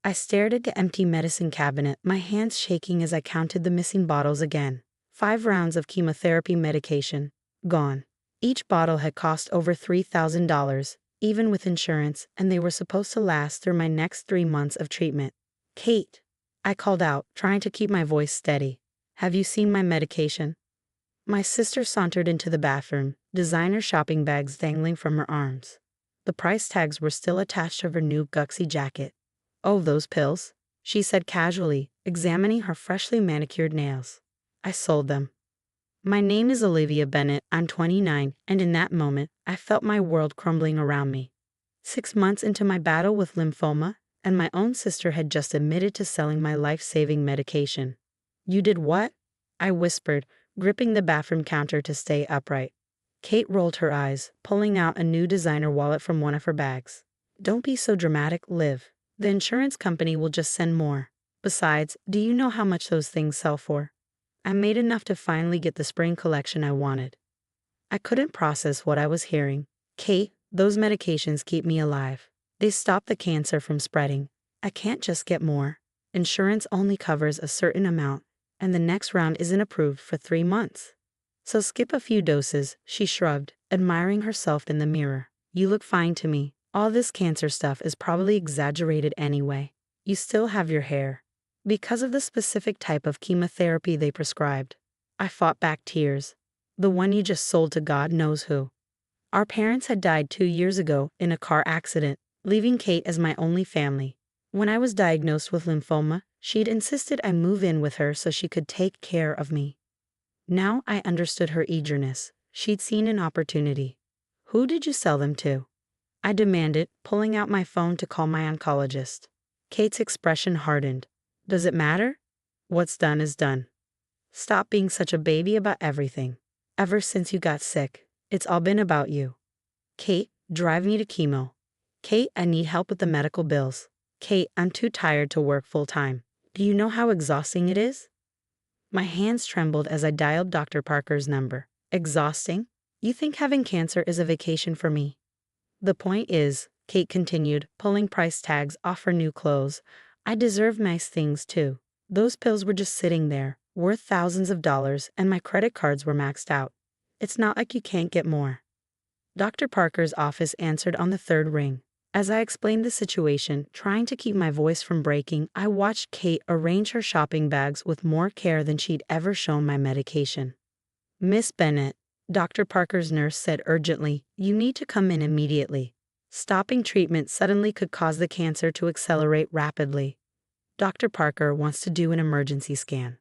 I stared at the empty medicine cabinet, my hands shaking as I counted the missing bottles again. 5 rounds of chemotherapy medication. Gone. Each bottle had cost over $3,000, even with insurance, and they were supposed to last through my next 3 months of treatment. Kate, I called out, trying to keep my voice steady. Have you seen my medication? My sister sauntered into the bathroom, designer shopping bags dangling from her arms. The price tags were still attached to her new Guxy jacket. Oh, those pills, she said casually, examining her freshly manicured nails. I sold them. My name is Olivia Bennett, I'm 29, and in that moment, I felt my world crumbling around me. 6 months into my battle with lymphoma, and my own sister had just admitted to selling my life-saving medication. You did what? I whispered, gripping the bathroom counter to stay upright. Kate rolled her eyes, pulling out a new designer wallet from one of her bags. Don't be so dramatic, Liv. The insurance company will just send more. Besides, do you know how much those things sell for? I made enough to finally get the spring collection I wanted. I couldn't process what I was hearing. Kate, those medications keep me alive. They stop the cancer from spreading. I can't just get more. Insurance only covers a certain amount, and the next round isn't approved for 3 months. So skip a few doses, she shrugged, admiring herself in the mirror. You look fine to me. All this cancer stuff is probably exaggerated anyway. You still have your hair. Because of the specific type of chemotherapy they prescribed. I fought back tears. The one you just sold to God knows who. Our parents had died 2 years ago in a car accident, leaving Kate as my only family. When I was diagnosed with lymphoma, she'd insisted I move in with her so she could take care of me. Now I understood her eagerness. She'd seen an opportunity. Who did you sell them to? I demanded, pulling out my phone to call my oncologist. Kate's expression hardened. Does it matter? What's done is done. Stop being such a baby about everything. Ever since you got sick, it's all been about you. Kate, drive me to chemo. Kate, I need help with the medical bills. Kate, I'm too tired to work full-time. Do you know how exhausting it is? My hands trembled as I dialed Dr. Parker's number. Exhausting? You think having cancer is a vacation for me? The point is, Kate continued, pulling price tags off her new clothes, I deserve nice things too. Those pills were just sitting there, worth thousands of dollars, and my credit cards were maxed out. It's not like you can't get more. Dr. Parker's office answered on the 3rd ring. As I explained the situation, trying to keep my voice from breaking, I watched Kate arrange her shopping bags with more care than she'd ever shown my medication. Miss Bennett, Dr. Parker's nurse said urgently, you need to come in immediately. Stopping treatment suddenly could cause the cancer to accelerate rapidly. Dr. Parker wants to do an emergency scan.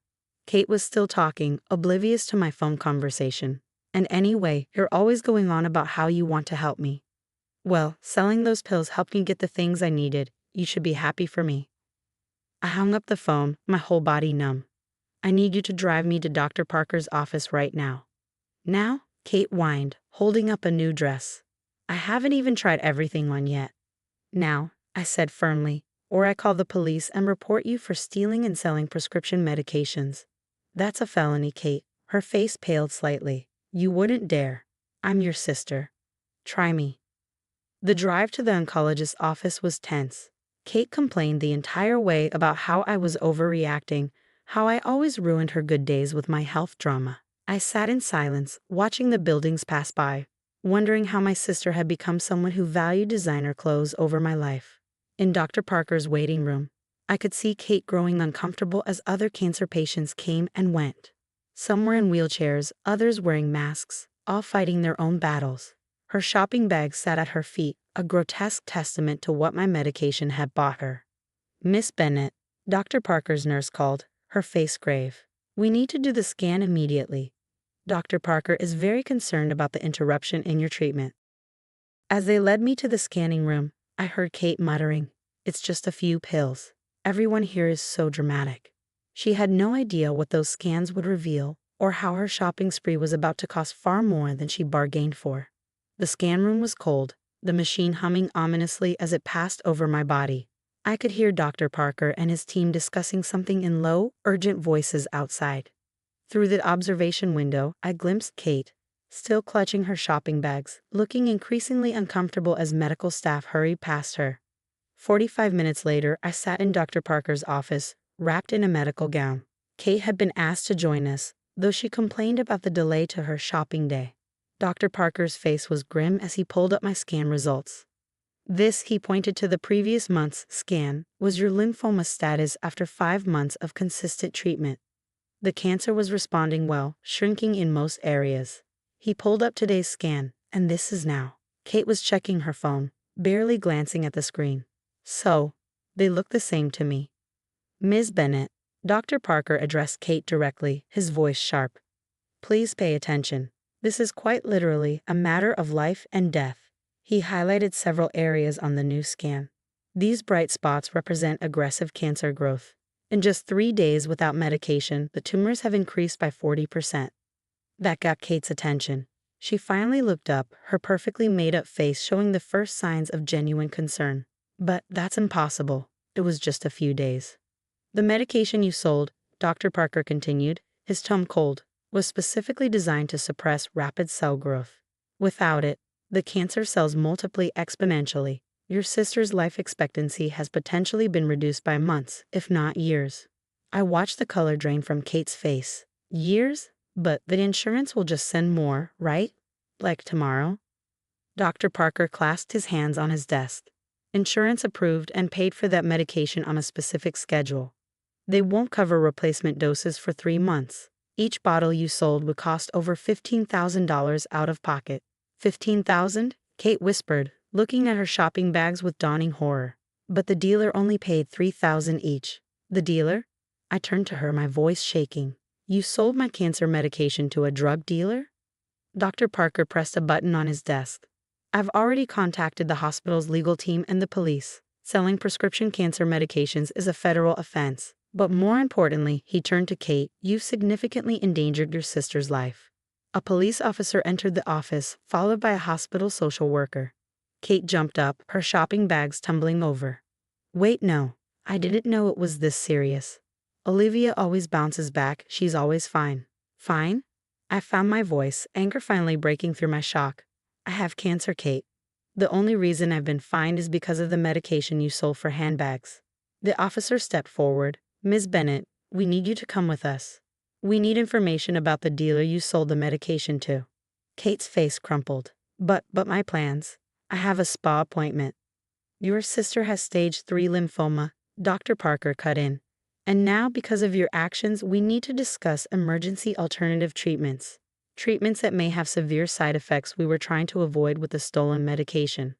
Kate was still talking, oblivious to my phone conversation. And anyway, you're always going on about how you want to help me. Well, selling those pills helped me get the things I needed. You should be happy for me. I hung up the phone, my whole body numb. I need you to drive me to Dr. Parker's office right now. Now? Kate whined, holding up a new dress. I haven't even tried everything on yet. Now, I said firmly, or I call the police and report you for stealing and selling prescription medications. That's a felony, Kate. Her face paled slightly. You wouldn't dare. I'm your sister. Try me. The drive to the oncologist's office was tense. Kate complained the entire way about how I was overreacting, how I always ruined her good days with my health drama. I sat in silence, watching the buildings pass by, wondering how my sister had become someone who valued designer clothes over my life. In Dr. Parker's waiting room, I could see Kate growing uncomfortable as other cancer patients came and went. Some were in wheelchairs, others wearing masks, all fighting their own battles. Her shopping bag sat at her feet, a grotesque testament to what my medication had bought her. Miss Bennett, Dr. Parker's nurse called, her face grave. We need to do the scan immediately. Dr. Parker is very concerned about the interruption in your treatment. As they led me to the scanning room, I heard Kate muttering, It's just a few pills. Everyone here is so dramatic. She had no idea what those scans would reveal, or how her shopping spree was about to cost far more than she bargained for. The scan room was cold, the machine humming ominously as it passed over my body. I could hear Dr. Parker and his team discussing something in low, urgent voices outside. Through the observation window, I glimpsed Kate, still clutching her shopping bags, looking increasingly uncomfortable as medical staff hurried past her. 45 minutes later, I sat in Dr. Parker's office, wrapped in a medical gown. Kate had been asked to join us, though she complained about the delay to her shopping day. Dr. Parker's face was grim as he pulled up my scan results. This, he pointed to the previous month's scan, was your lymphoma status after 5 months of consistent treatment. The cancer was responding well, shrinking in most areas. He pulled up today's scan, and this is now. Kate was checking her phone, barely glancing at the screen. So, they look the same to me. Ms. Bennett, Dr. Parker addressed Kate directly, his voice sharp. Please pay attention. This is quite literally a matter of life and death. He highlighted several areas on the new scan. These bright spots represent aggressive cancer growth. In just 3 days without medication, the tumors have increased by 40%. That got Kate's attention. She finally looked up, her perfectly made-up face showing the first signs of genuine concern. But that's impossible. It was just a few days. The medication you sold, Dr. Parker continued, his tone cold, was specifically designed to suppress rapid cell growth. Without it, the cancer cells multiply exponentially. Your sister's life expectancy has potentially been reduced by months, if not years. I watched the color drain from Kate's face. Years? But the insurance will just send more, right? Like tomorrow? Dr. Parker clasped his hands on his desk. Insurance approved and paid for that medication on a specific schedule. They won't cover replacement doses for 3 months. Each bottle you sold would cost over $15,000 out of pocket. $15,000? Kate whispered, looking at her shopping bags with dawning horror. But the dealer only paid $3,000 each. The dealer? I turned to her, my voice shaking. You sold my cancer medication to a drug dealer? Dr. Parker pressed a button on his desk. I've already contacted the hospital's legal team and the police. Selling prescription cancer medications is a federal offense. But more importantly, he turned to Kate, you've significantly endangered your sister's life. A police officer entered the office, followed by a hospital social worker. Kate jumped up, her shopping bags tumbling over. Wait, no. I didn't know it was this serious. Olivia always bounces back, she's always fine. Fine? I found my voice, anger finally breaking through my shock. I have cancer, Kate. The only reason I've been fined is because of the medication you sold for handbags. The officer stepped forward. Ms. Bennett, we need you to come with us. We need information about the dealer you sold the medication to. Kate's face crumpled. But my plans. I have a spa appointment. Your sister has stage 3 lymphoma, Dr. Parker cut in. And now, because of your actions, we need to discuss emergency alternative treatments. Treatments that may have severe side effects we were trying to avoid with the stolen medication.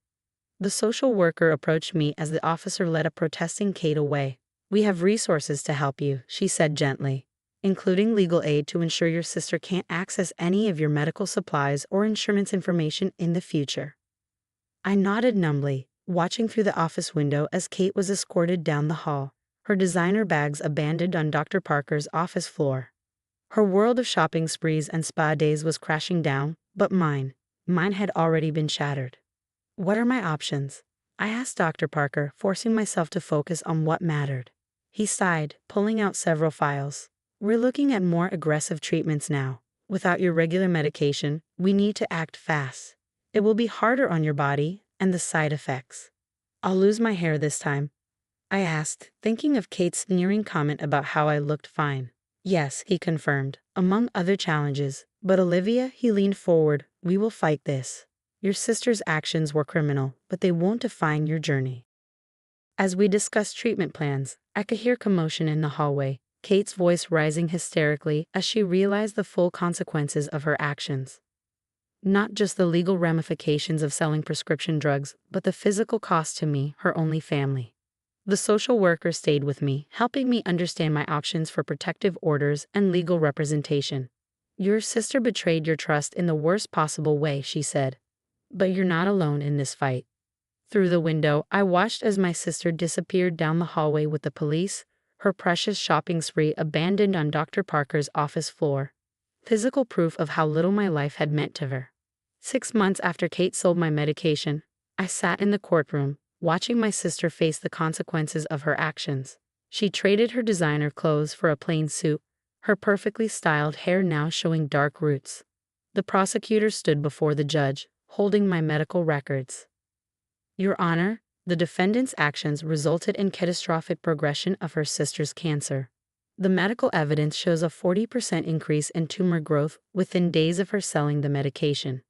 The social worker approached me as the officer led a protesting Kate away. We have resources to help you, she said gently, including legal aid to ensure your sister can't access any of your medical supplies or insurance information in the future. I nodded numbly, watching through the office window as Kate was escorted down the hall, her designer bags abandoned on Dr. Parker's office floor. Her world of shopping sprees and spa days was crashing down, but mine had already been shattered. What are my options? I asked Dr. Parker, forcing myself to focus on what mattered. He sighed, pulling out several files. We're looking at more aggressive treatments now. Without your regular medication, we need to act fast. It will be harder on your body and the side effects. I'll lose my hair this time, I asked, thinking of Kate's sneering comment about how I looked fine. Yes, he confirmed, among other challenges. But Olivia, he leaned forward, we will fight this. Your sister's actions were criminal, but they won't define your journey. As we discussed treatment plans, I could hear commotion in the hallway, Kate's voice rising hysterically as she realized the full consequences of her actions. Not just the legal ramifications of selling prescription drugs, but the physical cost to me, her only family. The social worker stayed with me, helping me understand my options for protective orders and legal representation. Your sister betrayed your trust in the worst possible way, she said. But you're not alone in this fight. Through the window, I watched as my sister disappeared down the hallway with the police, her precious shopping spree abandoned on Dr. Parker's office floor. Physical proof of how little my life had meant to her. 6 months after Kate sold my medication, I sat in the courtroom, watching my sister face the consequences of her actions. She traded her designer clothes for a plain suit, her perfectly styled hair now showing dark roots. The prosecutor stood before the judge, holding my medical records. Your Honor, The defendant's actions resulted in catastrophic progression of her sister's cancer. The medical evidence shows a 40% increase in tumor growth within days of her selling the medication.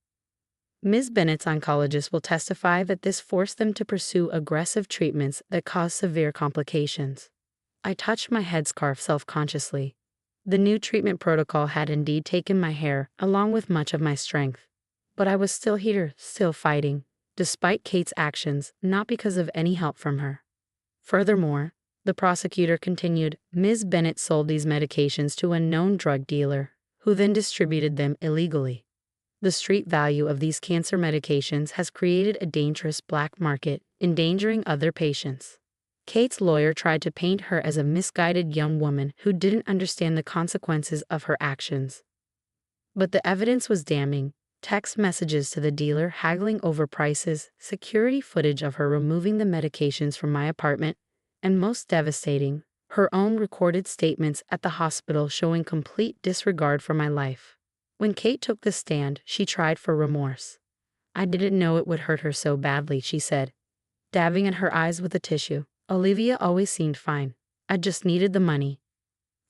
Ms. Bennett's oncologist will testify that this forced them to pursue aggressive treatments that caused severe complications. I touched my headscarf self-consciously. The new treatment protocol had indeed taken my hair, along with much of my strength. But I was still here, still fighting, despite Kate's actions, not because of any help from her. Furthermore, the prosecutor continued, Ms. Bennett sold these medications to a known drug dealer, who then distributed them illegally. The street value of these cancer medications has created a dangerous black market, endangering other patients. Kate's lawyer tried to paint her as a misguided young woman who didn't understand the consequences of her actions. But the evidence was damning. Text messages to the dealer haggling over prices, security footage of her removing the medications from my apartment, and most devastating, her own recorded statements at the hospital showing complete disregard for my life. When Kate took the stand, she tried for remorse. I didn't know it would hurt her so badly, she said, dabbing at her eyes with a tissue. Olivia always seemed fine. I just needed the money.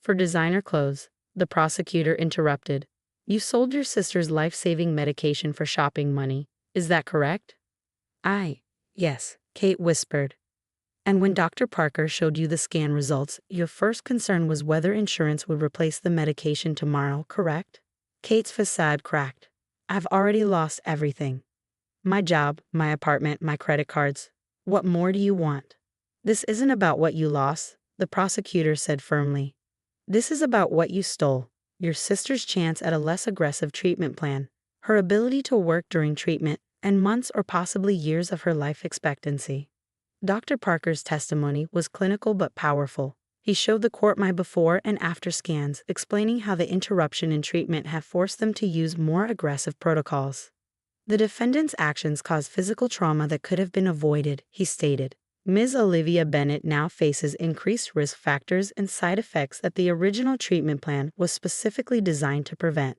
For designer clothes, the prosecutor interrupted. You sold your sister's life-saving medication for shopping money, is that correct? Yes, Kate whispered. And when Dr. Parker showed you the scan results, your first concern was whether insurance would replace the medication tomorrow, correct? Kate's facade cracked. I've already lost everything. My job, my apartment, my credit cards. What more do you want? This isn't about what you lost, the prosecutor said firmly. This is about what you stole. Your sister's chance at a less aggressive treatment plan, her ability to work during treatment, and months or possibly years of her life expectancy. Dr. Parker's testimony was clinical but powerful. He showed the court my before and after scans, explaining how the interruption in treatment had forced them to use more aggressive protocols. The defendant's actions caused physical trauma that could have been avoided, he stated. Ms. Olivia Bennett now faces increased risk factors and side effects that the original treatment plan was specifically designed to prevent.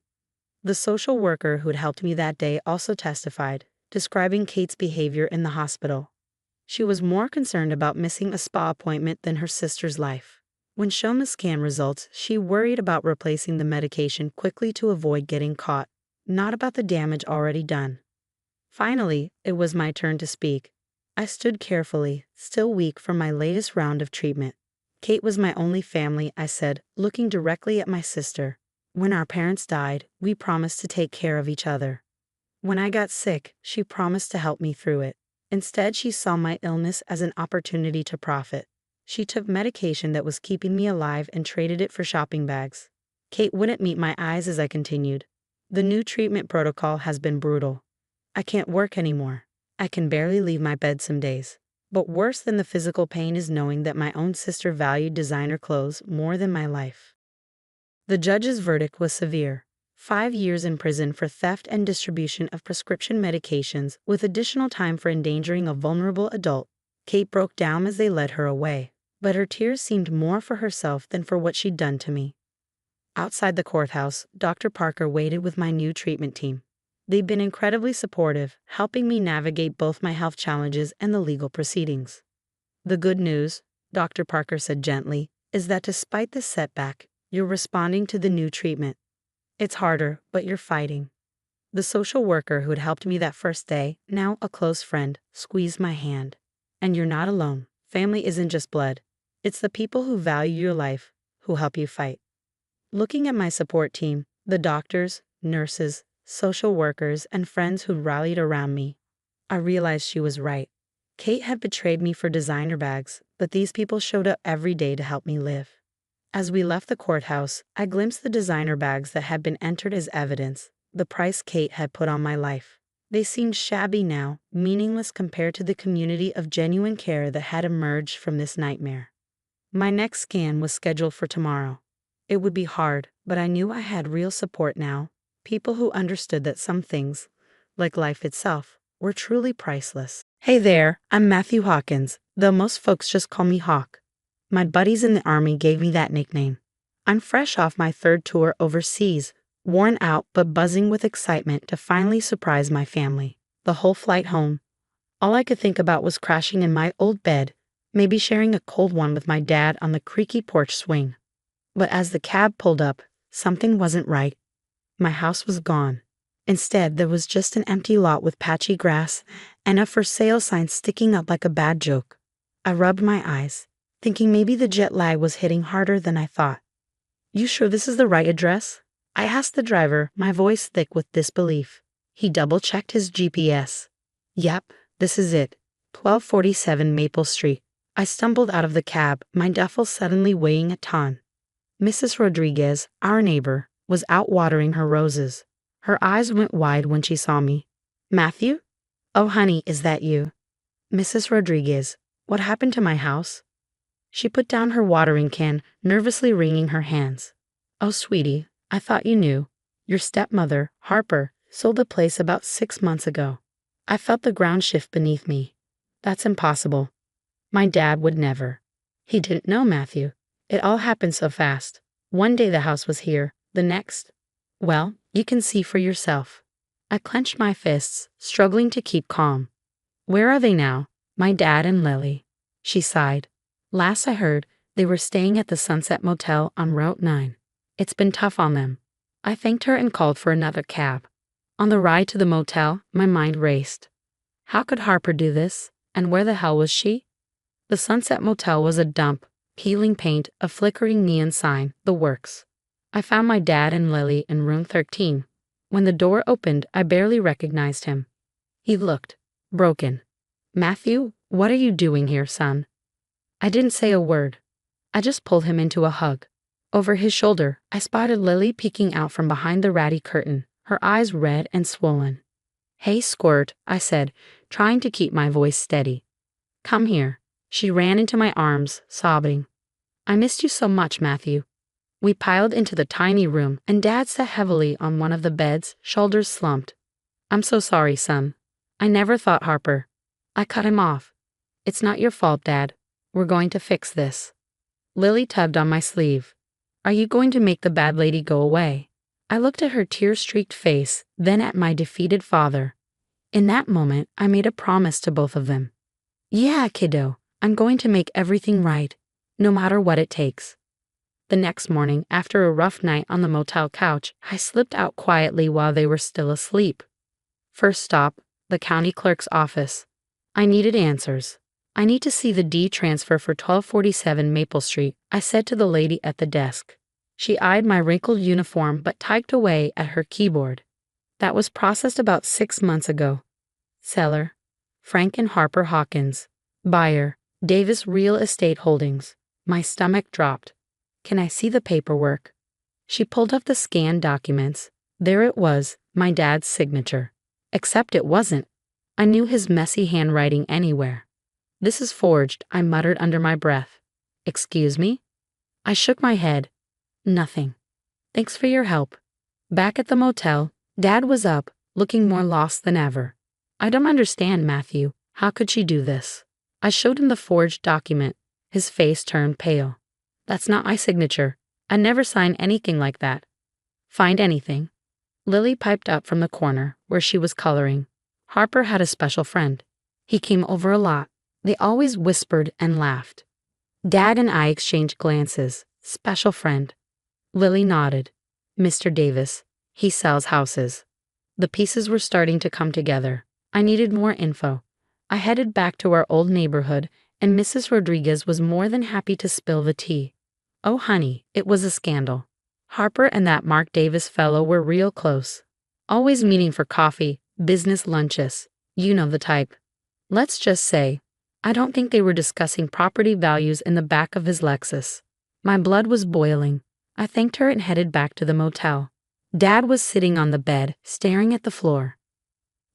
The social worker who had helped me that day also testified, describing Kate's behavior in the hospital. She was more concerned about missing a spa appointment than her sister's life. When shown the scan results, she worried about replacing the medication quickly to avoid getting caught, not about the damage already done. Finally, it was my turn to speak. I stood carefully, still weak from my latest round of treatment. Kate was my only family, I said, looking directly at my sister. When our parents died, we promised to take care of each other. When I got sick, she promised to help me through it. Instead, she saw my illness as an opportunity to profit. She took medication that was keeping me alive and traded it for shopping bags. Kate wouldn't meet my eyes as I continued. The new treatment protocol has been brutal. I can't work anymore. I can barely leave my bed some days. But worse than the physical pain is knowing that my own sister valued designer clothes more than my life. The judge's verdict was severe. 5 years in prison for theft and distribution of prescription medications, with additional time for endangering a vulnerable adult. Kate broke down as they led her away, but her tears seemed more for herself than for what she'd done to me. Outside the courthouse, Dr. Parker waited with my new treatment team. They've been incredibly supportive, helping me navigate both my health challenges and the legal proceedings. The good news, Dr. Parker said gently, is that despite this setback, you're responding to the new treatment. It's harder, but you're fighting. The social worker who had helped me that first day, now a close friend, squeezed my hand. And you're not alone. Family isn't just blood. It's the people who value your life, who help you fight. Looking at my support team, the doctors, nurses, social workers, and friends who rallied around me, I realized she was right. Kate had betrayed me for designer bags, but these people showed up every day to help me live. As we left the courthouse, I glimpsed the designer bags that had been entered as evidence, the price Kate had put on my life. They seemed shabby now, meaningless compared to the community of genuine care that had emerged from this nightmare. My next scan was scheduled for tomorrow. It would be hard, but I knew I had real support now, people who understood that some things, like life itself, were truly priceless. Hey there, I'm Matthew Hawkins, though most folks just call me Hawk. My buddies in the Army gave me that nickname. I'm fresh off my 3rd tour overseas, worn out but buzzing with excitement to finally surprise my family. The whole flight home, All I could think about was crashing in my old bed, maybe sharing a cold one with my dad on the creaky porch swing. But as the cab pulled up, something wasn't right. My house was gone. Instead, there was just an empty lot with patchy grass and a for sale sign sticking up like a bad joke. I rubbed my eyes, thinking maybe the jet lag was hitting harder than I thought. "You sure this is the right address?" I asked the driver, my voice thick with disbelief. He double-checked his GPS. "Yep, this is it. 1247 Maple Street." I stumbled out of the cab, my duffel suddenly weighing a ton. Mrs. Rodriguez, our neighbor, was out watering her roses. Her eyes went wide when she saw me. "Matthew? Oh, honey, is that you?" "Mrs. Rodriguez, what happened to my house?" She put down her watering can, nervously wringing her hands. "Oh, sweetie, I thought you knew. Your stepmother, Harper, sold the place about 6 months ago." I felt the ground shift beneath me. "That's impossible. My dad would never." "He didn't know, Matthew. It all happened so fast. One day the house was here, the next. Well, you can see for yourself." I clenched my fists, struggling to keep calm. "Where are they now, my dad and Lily?" She sighed. "Last I heard, they were staying at the Sunset Motel on Route 9. It's been tough on them." I thanked her and called for another cab. On the ride to the motel, my mind raced. How could Harper do this? And where the hell was she? The Sunset Motel was a dump, peeling paint, a flickering neon sign, the works. I found my dad and Lily in room 13. When the door opened, I barely recognized him. He looked broken. "Matthew, what are you doing here, son?" I didn't say a word. I just pulled him into a hug. Over his shoulder, I spotted Lily peeking out from behind the ratty curtain, her eyes red and swollen. "Hey, Squirt," I said, trying to keep my voice steady. "Come here." She ran into my arms, sobbing. "I missed you so much, Matthew." We piled into the tiny room, and Dad sat heavily on one of the beds, shoulders slumped. "I'm so sorry, son. I never thought Harper. I cut him off. It's not your fault, Dad. We're going to fix this." Lily tugged on my sleeve. "Are you going to make the bad lady go away?" I looked at her tear-streaked face, then at my defeated father. In that moment, I made a promise to both of them. "Yeah, kiddo, I'm going to make everything right, no matter what it takes." The next morning, after a rough night on the motel couch, I slipped out quietly while they were still asleep. First stop, the county clerk's office. I needed answers. "I need to see the deed transfer for 1247 Maple Street," I said to the lady at the desk. She eyed my wrinkled uniform but typed away at her keyboard. "That was processed about 6 months ago. Seller, Frank and Harper Hawkins. Buyer, Davis Real Estate Holdings." My stomach dropped. "Can I see the paperwork?" She pulled up the scanned documents. There it was, my dad's signature. Except it wasn't. I knew his messy handwriting anywhere. "This is forged," I muttered under my breath. "Excuse me?" I shook my head. "Nothing. Thanks for your help." Back at the motel, Dad was up, looking more lost than ever. "I don't understand, Matthew. How could she do this?" I showed him the forged document. His face turned pale. "That's not my signature. I never signed anything like that." "Find anything?" Lily piped up from the corner, where she was coloring. "Harper had a special friend. He came over a lot. They always whispered and laughed." Dad and I exchanged glances. "Special friend." Lily nodded. "Mr. Davis. He sells houses." The pieces were starting to come together. I needed more info. I headed back to our old neighborhood, and Mrs. Rodriguez was more than happy to spill the tea. Oh, honey, it was a scandal. Harper and that Mark Davis fellow were real close. Always meeting for coffee, business lunches. You know the type. Let's just say, I don't think they were discussing property values in the back of his Lexus. My blood was boiling. I thanked her and headed back to the motel. Dad was sitting on the bed, staring at the floor.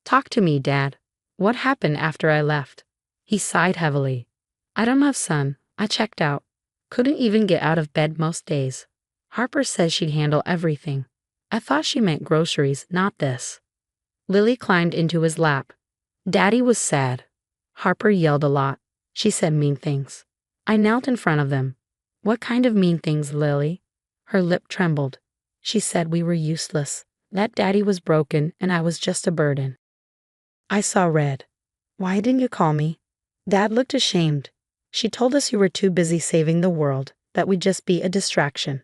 "Talk to me, Dad. What happened after I left?" He sighed heavily. "I don't know, son. I checked out. Couldn't even get out of bed most days. Harper says she'd handle everything. I thought she meant groceries, not this." Lily climbed into his lap. Daddy was sad. Harper yelled a lot. She said mean things. I knelt in front of them. "What kind of mean things, Lily?" Her lip trembled. "She said we were useless, that Daddy was broken and I was just a burden." I saw red. Why didn't you call me? Dad looked ashamed. She told us you were too busy saving the world, that we'd just be a distraction.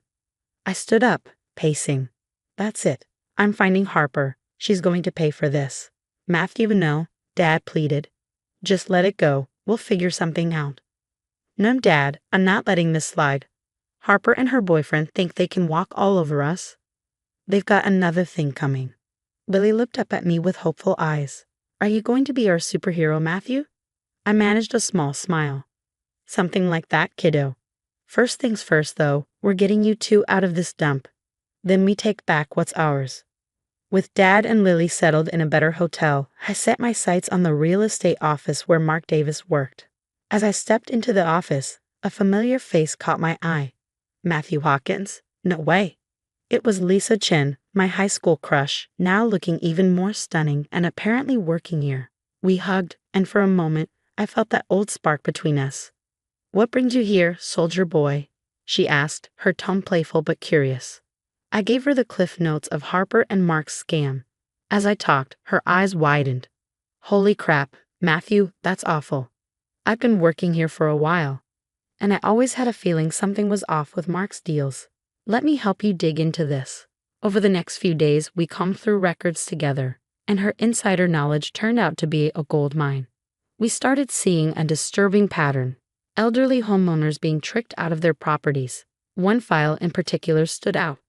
I stood up, pacing. That's it. I'm finding Harper. She's going to pay for this. Matthew, no, Dad pleaded. Just let it go. We'll figure something out. No, Dad, I'm not letting this slide. Harper and her boyfriend think they can walk all over us. They've got another thing coming. Lily looked up at me with hopeful eyes. Are you going to be our superhero, Matthew? I managed a small smile. Something like that, kiddo. First things first, though, we're getting you two out of this dump. Then we take back what's ours. With Dad and Lily settled in a better hotel, I set my sights on the real estate office where Mark Davis worked. As I stepped into the office, a familiar face caught my eye. Matthew Hawkins? No way. It was Lisa Chen, my high school crush, now looking even more stunning and apparently working here. We hugged, and for a moment, I felt that old spark between us. What brings you here, soldier boy? She asked, her tone playful but curious. I gave her the cliff notes of Harper and Mark's scam. As I talked, her eyes widened. Holy crap, Matthew, that's awful. I've been working here for a while, and I always had a feeling something was off with Mark's deals. Let me help you dig into this. Over the next few days, we combed through records together, and her insider knowledge turned out to be a gold mine. We started seeing a disturbing pattern. Elderly homeowners being tricked out of their properties. One file in particular stood out.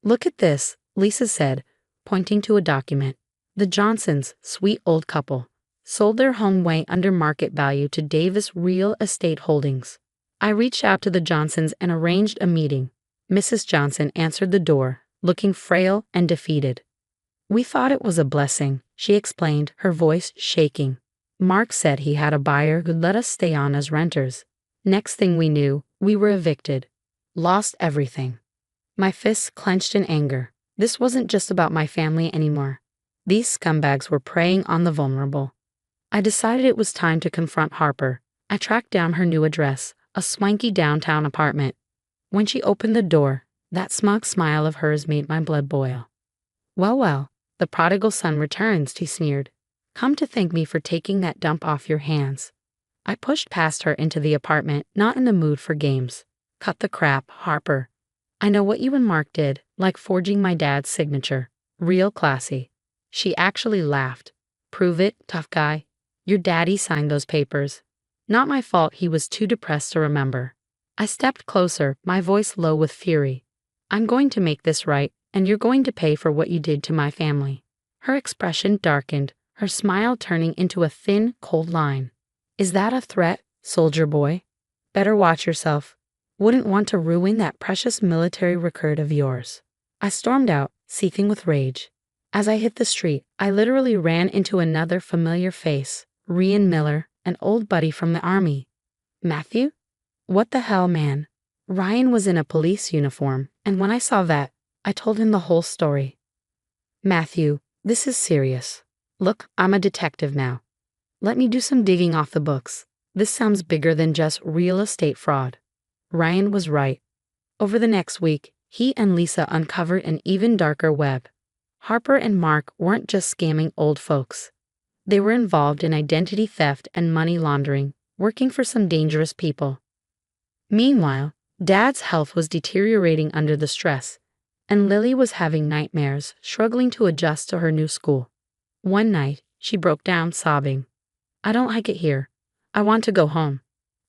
Look at this, Lisa said, pointing to a document. The Johnsons, sweet old couple, sold their home way under market value to Davis Real Estate Holdings. I reached out to the Johnsons and arranged a meeting. Mrs. Johnson answered the door, looking frail and defeated. We thought it was a blessing, she explained, her voice shaking. Mark said he had a buyer who'd let us stay on as renters. Next thing we knew, we were evicted. Lost everything. My fists clenched in anger. This wasn't just about my family anymore. These scumbags were preying on the vulnerable. I decided it was time to confront Harper. I tracked down her new address, a swanky downtown apartment. When she opened the door, that smug smile of hers made my blood boil. Well, the prodigal son returns, she sneered. Come to thank me for taking that dump off your hands. I pushed past her into the apartment, not in the mood for games. Cut the crap, Harper. I know what you and Mark did, like forging my dad's signature. Real classy. She actually laughed. Prove it, tough guy. Your daddy signed those papers. Not my fault he was too depressed to remember. I stepped closer, my voice low with fury. I'm going to make this right, and you're going to pay for what you did to my family. Her expression darkened, her smile turning into a thin, cold line. Is that a threat, soldier boy? Better watch yourself. Wouldn't want to ruin that precious military record of yours. I stormed out, seething with rage. As I hit the street, I literally ran into another familiar face, Ryan Miller, an old buddy from the army. Matthew? What the hell, man? Ryan was in a police uniform, and when I saw that, I told him the whole story. Matthew, this is serious. Look, I'm a detective now. Let me do some digging off the books. This sounds bigger than just real estate fraud. Ryan was right. Over the next week, he and Lisa uncovered an even darker web. Harper and Mark weren't just scamming old folks. They were involved in identity theft and money laundering, working for some dangerous people. Meanwhile, Dad's health was deteriorating under the stress, and Lily was having nightmares, struggling to adjust to her new school. One night, she broke down sobbing. I don't like it here. I want to go home.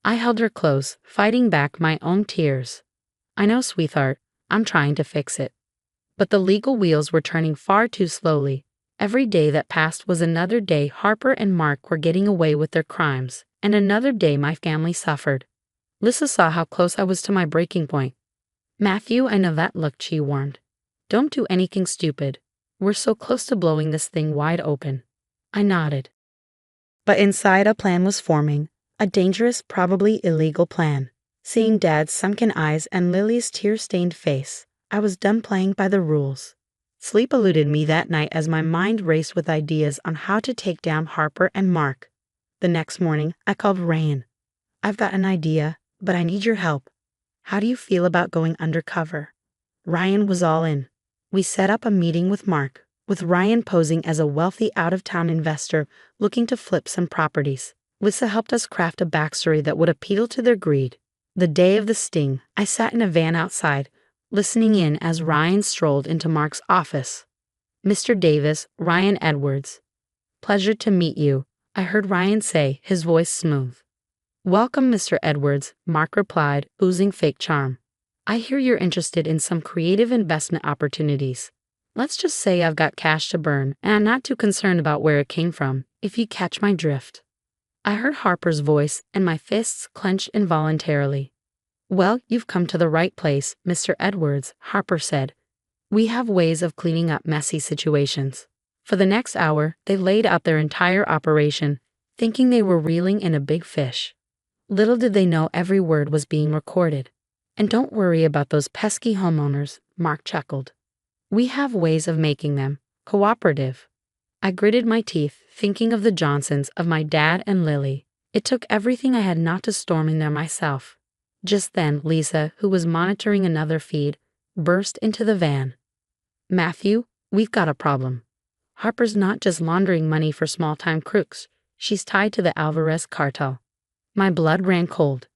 I held her close, fighting back my own tears. I know, sweetheart, I'm trying to fix it. But the legal wheels were turning far too slowly. Every day that passed was another day Harper and Mark were getting away with their crimes, and another day my family suffered. Lisa saw how close I was to my breaking point. Matthew, I know that look, she warned. Don't do anything stupid. We're so close to blowing this thing wide open. I nodded. But inside a plan was forming, a dangerous, probably illegal plan. Seeing Dad's sunken eyes and Lily's tear-stained face, I was done playing by the rules. Sleep eluded me that night as my mind raced with ideas on how to take down Harper and Mark. The next morning, I called Ryan. I've got an idea, but I need your help. How do you feel about going undercover? Ryan was all in. We set up a meeting with Mark. with Ryan posing as a wealthy out-of-town investor looking to flip some properties. Lisa helped us craft a backstory that would appeal to their greed. The day of the sting, I sat in a van outside, listening in as Ryan strolled into Mark's office. "Mr. Davis, Ryan Edwards. Pleasure to meet you," I heard Ryan say, his voice smooth. "Welcome, Mr. Edwards," Mark replied, oozing fake charm. "I hear you're interested in some creative investment opportunities. Let's just say I've got cash to burn, and I'm not too concerned about where it came from, if you catch my drift." I heard Harper's voice, and my fists clenched involuntarily. "Well, you've come to the right place, Mr. Edwards," Harper said. "We have ways of cleaning up messy situations." For the next hour, they laid out their entire operation, thinking they were reeling in a big fish. Little did they know every word was being recorded. "And don't worry about those pesky homeowners," Mark chuckled. "We have ways of making them cooperative." I gritted my teeth, thinking of the Johnsons, of my dad and Lily. It took everything I had not to storm in there myself. Just then, Lisa, who was monitoring another feed, burst into the van. "Matthew, we've got a problem. Harper's not just laundering money for small-time crooks. She's tied to the Alvarez cartel." My blood ran cold.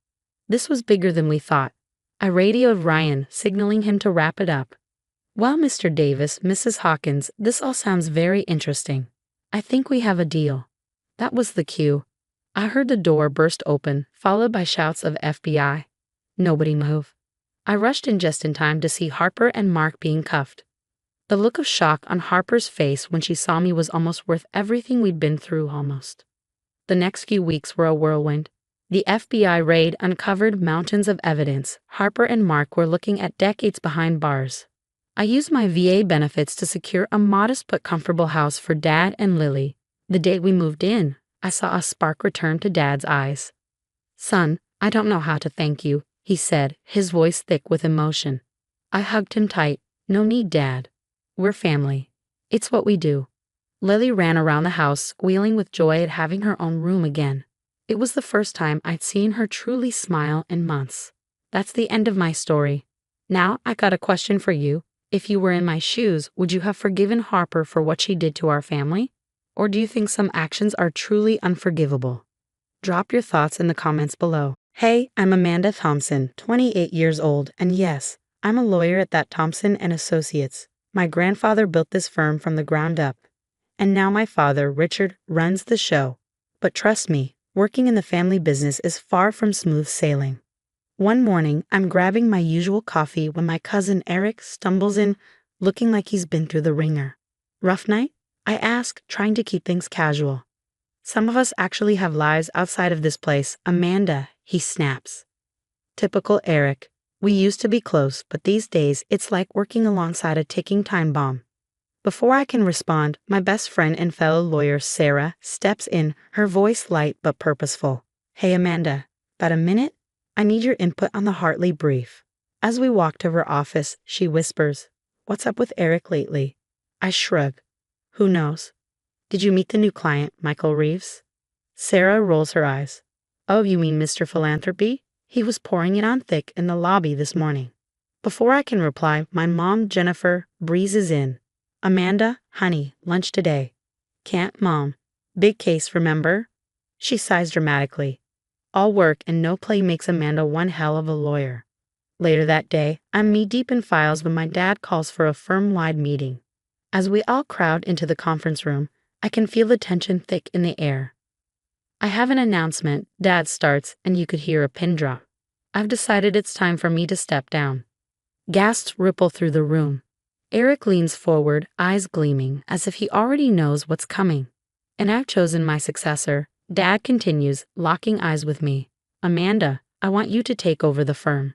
This was bigger than we thought. I radioed Ryan, signaling him to wrap it up. "Well, Mr. Davis, Mrs. Hawkins, this all sounds very interesting. I think we have a deal." That was the cue. I heard the door burst open, followed by shouts of FBI. "Nobody move." I rushed in just in time to see Harper and Mark being cuffed. The look of shock on Harper's face when she saw me was almost worth everything we'd been through almost. The next few weeks were a whirlwind. The FBI raid uncovered mountains of evidence. Harper and Mark were looking at decades behind bars. I used my VA benefits to secure a modest but comfortable house for Dad and Lily. The day we moved in, I saw a spark return to Dad's eyes. "Son, I don't know how to thank you," he said, his voice thick with emotion. I hugged him tight. "No need, Dad. We're family. It's what we do." Lily ran around the house, squealing with joy at having her own room again. It was the first time I'd seen her truly smile in months. That's the end of my story. Now I got a question for you. If you were in my shoes, would you have forgiven Harper for what she did to our family? Or do you think some actions are truly unforgivable? Drop your thoughts in the comments below. Hey, I'm Amanda Thompson, 28 years old, and yes, I'm a lawyer at that Thompson & Associates. My grandfather built this firm from the ground up. And now my father, Richard, runs the show. But trust me, working in the family business is far from smooth sailing. One morning, I'm grabbing my usual coffee when my cousin Eric stumbles in, looking like he's been through the ringer. "Rough night?" I ask, trying to keep things casual. "Some of us actually have lives outside of this place, Amanda," he snaps. Typical Eric. We used to be close, but these days it's like working alongside a ticking time bomb. Before I can respond, my best friend and fellow lawyer Sarah steps in, her voice light but purposeful. "Hey Amanda, got a minute? I need your input on the Hartley brief." As we walk to her office, she whispers, "What's up with Eric lately?" I shrug. "Who knows? Did you meet the new client, Michael Reeves?" Sarah rolls her eyes. "Oh, you mean Mr. Philanthropy? He was pouring it on thick in the lobby this morning." Before I can reply, my mom, Jennifer, breezes in. "Amanda, honey, lunch today." "Can't, Mom. Big case, remember?" She sighs dramatically. All work and no play makes Amanda one hell of a lawyer. Later that day, I'm knee-deep in files when my dad calls for a firm-wide meeting. As we all crowd into the conference room, I can feel the tension thick in the air. "I have an announcement," Dad starts, and you could hear a pin drop. "I've decided it's time for me to step down." Gasps ripple through the room. Eric leans forward, eyes gleaming, as if he already knows what's coming. "And I've chosen my successor," Dad continues, locking eyes with me. "Amanda, I want you to take over the firm."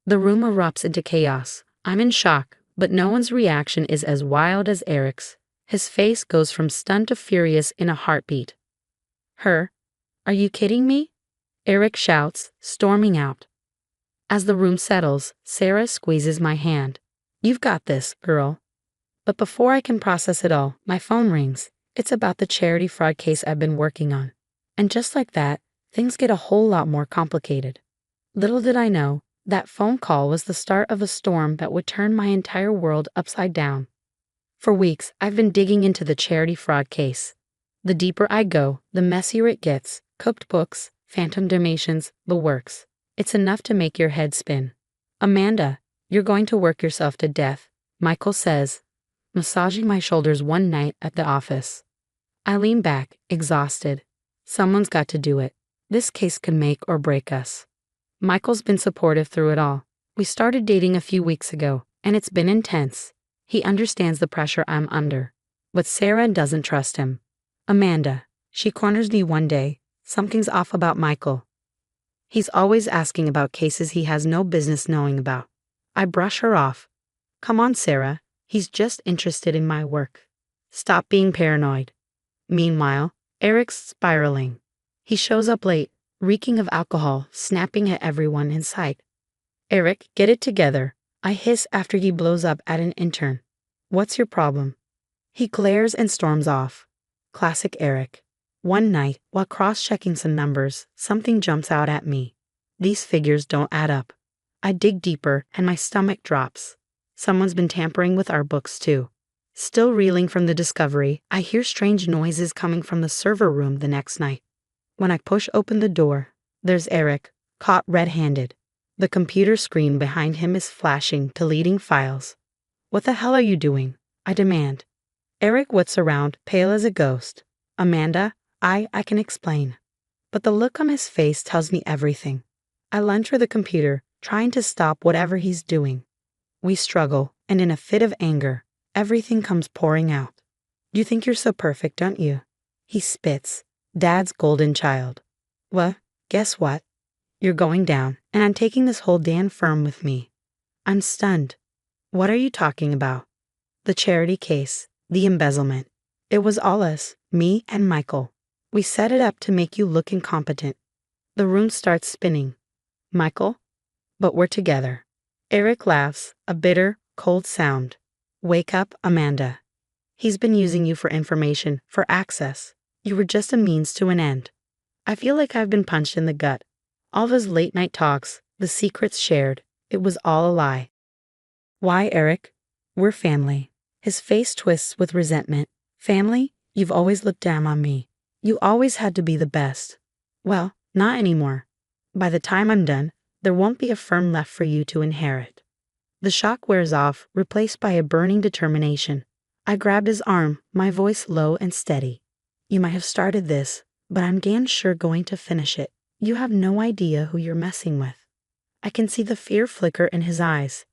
The room erupts into chaos. I'm in shock, but no one's reaction is as wild as Eric's. His face goes from stunned to furious in a heartbeat. "Her? Are you kidding me?" Eric shouts, storming out. As the room settles, Sarah squeezes my hand. "You've got this, girl." But before I can process it all, my phone rings. It's about the charity fraud case I've been working on. And just like that, things get a whole lot more complicated. Little did I know, that phone call was the start of a storm that would turn my entire world upside down. For weeks, I've been digging into the charity fraud case. The deeper I go, the messier it gets. Cooked books, phantom donations, the works. It's enough to make your head spin. Amanda, you're going to work yourself to death, Michael says, massaging my shoulders one night at the office. I lean back, exhausted. Someone's got to do it. This case can make or break us. Michael's been supportive through it all. We started dating a few weeks ago, and it's been intense. He understands the pressure I'm under. But Sarah doesn't trust him. Amanda, she corners me one day. Something's off about Michael. He's always asking about cases he has no business knowing about. I brush her off. Come on, Sarah. He's just interested in my work. Stop being paranoid. Meanwhile, Eric's spiraling. He shows up late, reeking of alcohol, snapping at everyone in sight. Eric, get it together, I hiss after he blows up at an intern. What's your problem? He glares and storms off. Classic Eric. One night, while cross-checking some numbers, something jumps out at me. These figures don't add up. I dig deeper, and my stomach drops. Someone's been tampering with our books too. Still reeling from the discovery, I hear strange noises coming from the server room the next night. When I push open the door, there's Eric, caught red-handed. The computer screen behind him is flashing, deleting files. What the hell are you doing? I demand. Eric whips around, pale as a ghost. Amanda, I can explain. But the look on his face tells me everything. I lunge for the computer, trying to stop whatever he's doing. We struggle, and in a fit of anger, everything comes pouring out. You think you're so perfect, don't you? He spits. Dad's golden child. Well, guess what? You're going down, and I'm taking this whole damn firm with me. I'm stunned. What are you talking about? The charity case, the embezzlement. It was all us, me and Michael. We set it up to make you look incompetent. The room starts spinning. Michael? But we're together. Eric laughs, a bitter, cold sound. Wake up, Amanda. He's been using you for information, for access. You were just a means to an end. I feel like I've been punched in the gut. All of his late-night talks, the secrets shared, it was all a lie. Why, Eric? We're family. His face twists with resentment. Family? You've always looked down on me. You always had to be the best. Well, not anymore. By the time I'm done, there won't be a firm left for you to inherit. The shock wears off, replaced by a burning determination. I grabbed his arm, my voice low and steady. You might have started this, but I'm damn sure going to finish it. You have no idea who you're messing with. I can see the fear flicker in his eyes.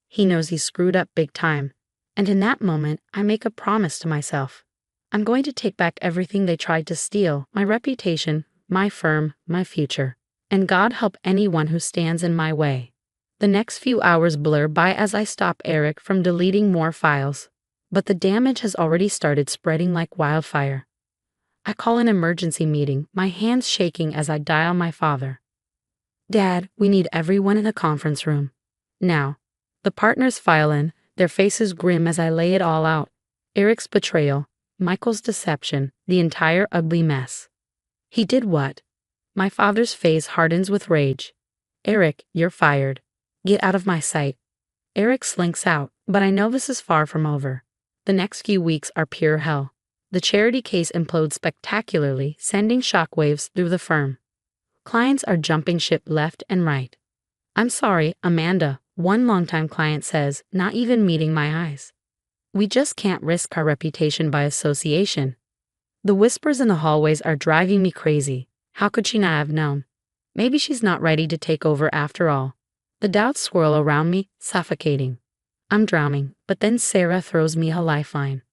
He knows he's screwed up big time, and in that moment, I make a promise to myself. I'm going to take back everything they tried to steal, my reputation, my firm, my future. And God help anyone who stands in my way. The next few hours blur by as I stop Eric from deleting more files. But the damage has already started spreading like wildfire. I call an emergency meeting, my hands shaking as I dial my father. Dad, we need everyone in the conference room. Now. The partners file in, their faces grim as I lay it all out. Eric's betrayal, Michael's deception, the entire ugly mess. He did what? My father's face hardens with rage. Eric, you're fired. Get out of my sight. Eric slinks out, but I know this is far from over. The next few weeks are pure hell. The charity case implodes spectacularly, sending shockwaves through the firm. Clients are jumping ship left and right. I'm sorry, Amanda, one longtime client says, not even meeting my eyes. We just can't risk our reputation by association. The whispers in the hallways are driving me crazy. How could she not have known? Maybe she's not ready to take over after all. The doubts swirl around me, suffocating. I'm drowning, but then Sarah throws me a lifeline.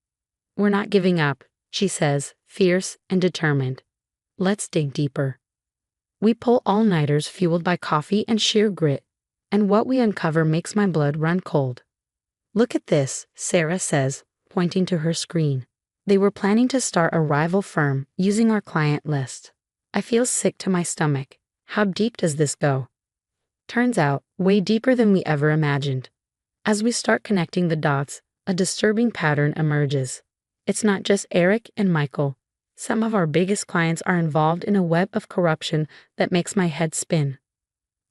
We're not giving up, she says, fierce and determined. Let's dig deeper. We pull all-nighters fueled by coffee and sheer grit, and what we uncover makes my blood run cold. Look at this, Sarah says, pointing to her screen. They were planning to start a rival firm using our client list. I feel sick to my stomach. How deep does this go? Turns out, way deeper than we ever imagined. As we start connecting the dots, a disturbing pattern emerges. It's not just Eric and Michael. Some of our biggest clients are involved in a web of corruption that makes my head spin.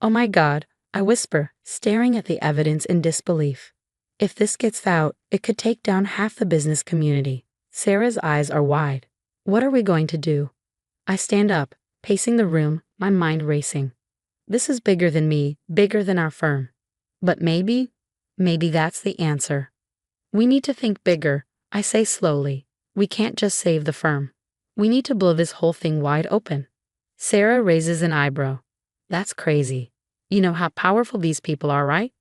Oh my God, I whisper, staring at the evidence in disbelief. If this gets out, it could take down half the business community. Sarah's eyes are wide. What are we going to do? I stand up, pacing the room, my mind racing. This is bigger than me, bigger than our firm. But maybe that's the answer. We need to think bigger, I say slowly. We can't just save the firm. We need to blow this whole thing wide open. Sarah raises an eyebrow. That's crazy. You know how powerful these people are, right?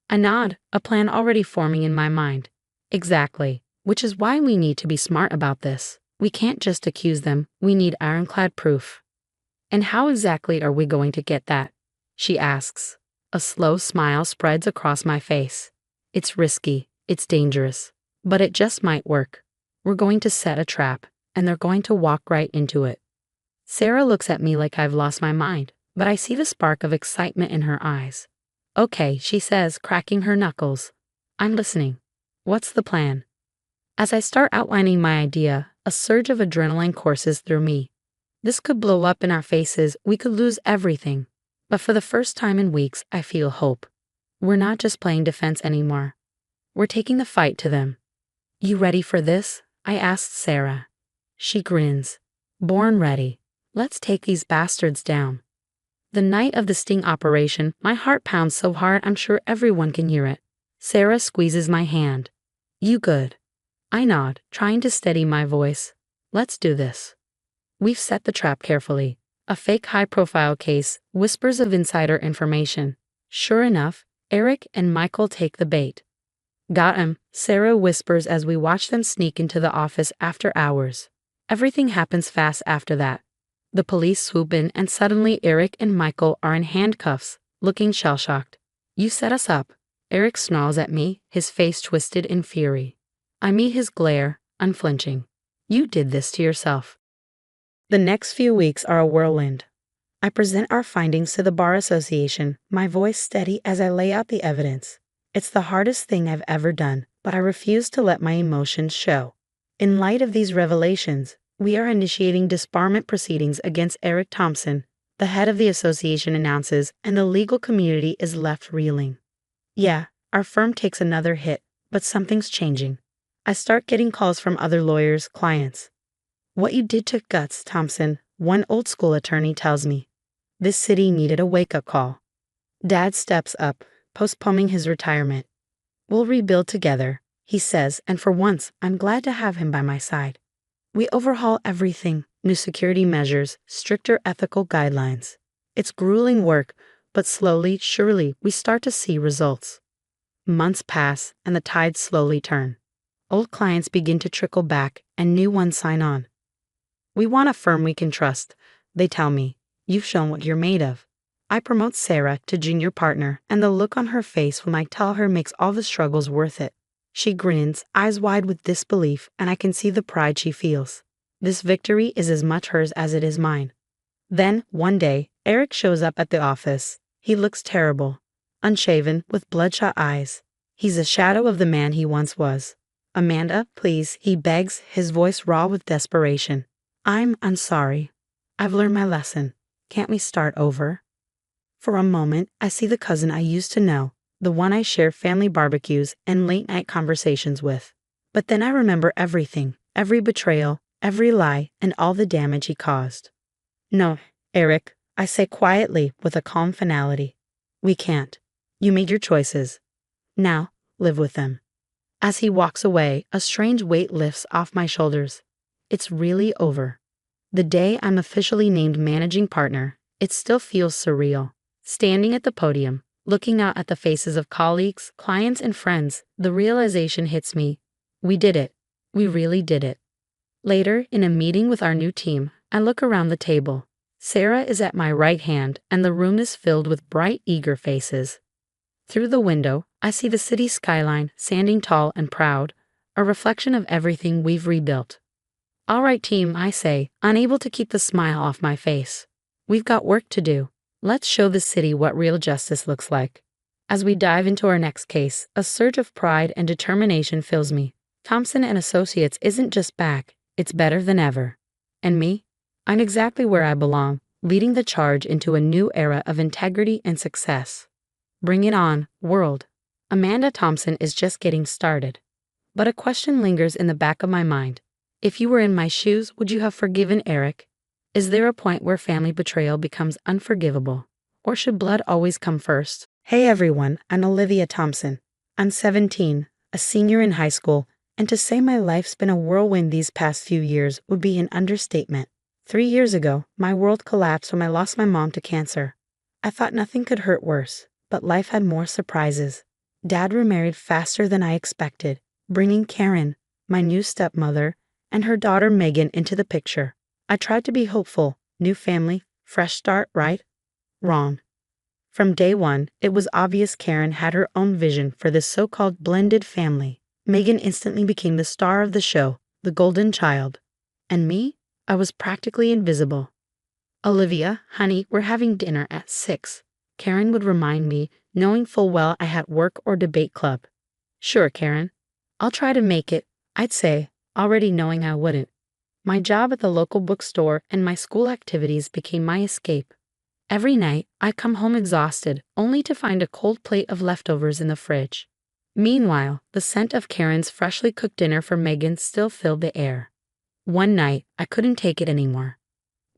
I nod, a plan already forming in my mind. Exactly, which is why we need to be smart about this. We can't just accuse them, we need ironclad proof. And how exactly are we going to get that? She asks. A slow smile spreads across my face. It's risky, it's dangerous, but it just might work. We're going to set a trap, and they're going to walk right into it. Sarah looks at me like I've lost my mind, but I see the spark of excitement in her eyes. Okay, she says, cracking her knuckles. I'm listening. What's the plan? As I start outlining my idea, a surge of adrenaline courses through me. This could blow up in our faces, we could lose everything. But for the first time in weeks, I feel hope. We're not just playing defense anymore. We're taking the fight to them. You ready for this? I asked Sarah. She grins. Born ready. Let's take these bastards down. The night of the sting operation, my heart pounds so hard I'm sure everyone can hear it. Sarah squeezes my hand. You good? I nod, trying to steady my voice. Let's do this. We've set the trap carefully. A fake high-profile case, whispers of insider information. Sure enough, Eric and Michael take the bait. Got him, Sarah whispers as we watch them sneak into the office after hours. Everything happens fast after that. The police swoop in and suddenly Eric and Michael are in handcuffs, looking shell-shocked. You set us up. Eric snarls at me, his face twisted in fury. I meet his glare, unflinching. You did this to yourself. The next few weeks are a whirlwind. I present our findings to the Bar Association, my voice steady as I lay out the evidence. It's the hardest thing I've ever done, but I refuse to let my emotions show. In light of these revelations, we are initiating disbarment proceedings against Eric Thompson, the head of the association announces, and the legal community is left reeling. Yeah, our firm takes another hit, but something's changing. I start getting calls from other lawyers, clients. What you did took guts, Thompson, one old-school attorney tells me. This city needed a wake-up call. Dad steps up, postponing his retirement. We'll rebuild together, he says, and for once, I'm glad to have him by my side. We overhaul everything, new security measures, stricter ethical guidelines. It's grueling work, but slowly, surely, we start to see results. Months pass, and the tides slowly turn. Old clients begin to trickle back, and new ones sign on. We want a firm we can trust, they tell me. You've shown what you're made of. I promote Sarah to junior partner, and the look on her face when I tell her makes all the struggles worth it. She grins, eyes wide with disbelief, and I can see the pride she feels. This victory is as much hers as it is mine. Then, one day, Eric shows up at the office. He looks terrible, unshaven, with bloodshot eyes. He's a shadow of the man he once was. Amanda, please, he begs, his voice raw with desperation. I'm sorry. I've learned my lesson. Can't we start over? For a moment, I see the cousin I used to know, the one I share family barbecues and late-night conversations with. But then I remember everything, every betrayal, every lie, and all the damage he caused. No, Eric, I say quietly with a calm finality. We can't. You made your choices. Now, live with them. As he walks away, a strange weight lifts off my shoulders. It's really over. The day I'm officially named managing partner, it still feels surreal. Standing at the podium, looking out at the faces of colleagues, clients, and friends, the realization hits me. We did it. We really did it. Later, in a meeting with our new team, I look around the table. Sarah is at my right hand, and the room is filled with bright, eager faces. Through the window, I see the city skyline, standing tall and proud, a reflection of everything we've rebuilt. All right, team, I say, unable to keep the smile off my face. We've got work to do. Let's show the city what real justice looks like. As we dive into our next case, a surge of pride and determination fills me. Thompson and Associates isn't just back, it's better than ever. And me? I'm exactly where I belong, leading the charge into a new era of integrity and success. Bring it on, world. Amanda Thompson is just getting started. But a question lingers in the back of my mind. If you were in my shoes, would you have forgiven Eric? Is there a point where family betrayal becomes unforgivable? Or should blood always come first? Hey everyone, I'm Olivia Thompson. I'm 17, a senior in high school, and to say my life's been a whirlwind these past few years would be an understatement. 3 years ago, my world collapsed when I lost my mom to cancer. I thought nothing could hurt worse, but life had more surprises. Dad remarried faster than I expected, bringing Karen, my new stepmother, and her daughter Megan into the picture. I tried to be hopeful, new family, fresh start, right? Wrong. From day one, it was obvious Karen had her own vision for this so-called blended family. Megan instantly became the star of the show, the golden child. And me? I was practically invisible. Olivia, honey, we're having dinner at 6. Karen would remind me, knowing full well I had work or debate club. Sure, Karen. I'll try to make it, I'd say, already knowing I wouldn't. My job at the local bookstore and my school activities became my escape. Every night, I'd come home exhausted, only to find a cold plate of leftovers in the fridge. Meanwhile, the scent of Karen's freshly cooked dinner for Megan still filled the air. One night, I couldn't take it anymore.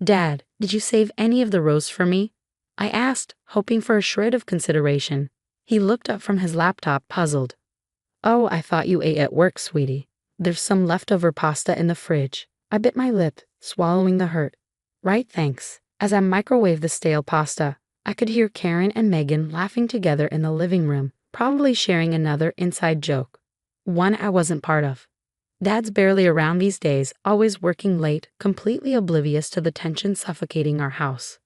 Dad, did you save any of the roast for me? I asked, hoping for a shred of consideration. He looked up from his laptop, puzzled. Oh, I thought you ate at work, sweetie. There's some leftover pasta in the fridge. I bit my lip, swallowing the hurt. Right, thanks. As I microwaved the stale pasta, I could hear Karen and Megan laughing together in the living room, probably sharing another inside joke. One I wasn't part of. Dad's barely around these days, always working late, completely oblivious to the tension suffocating our house.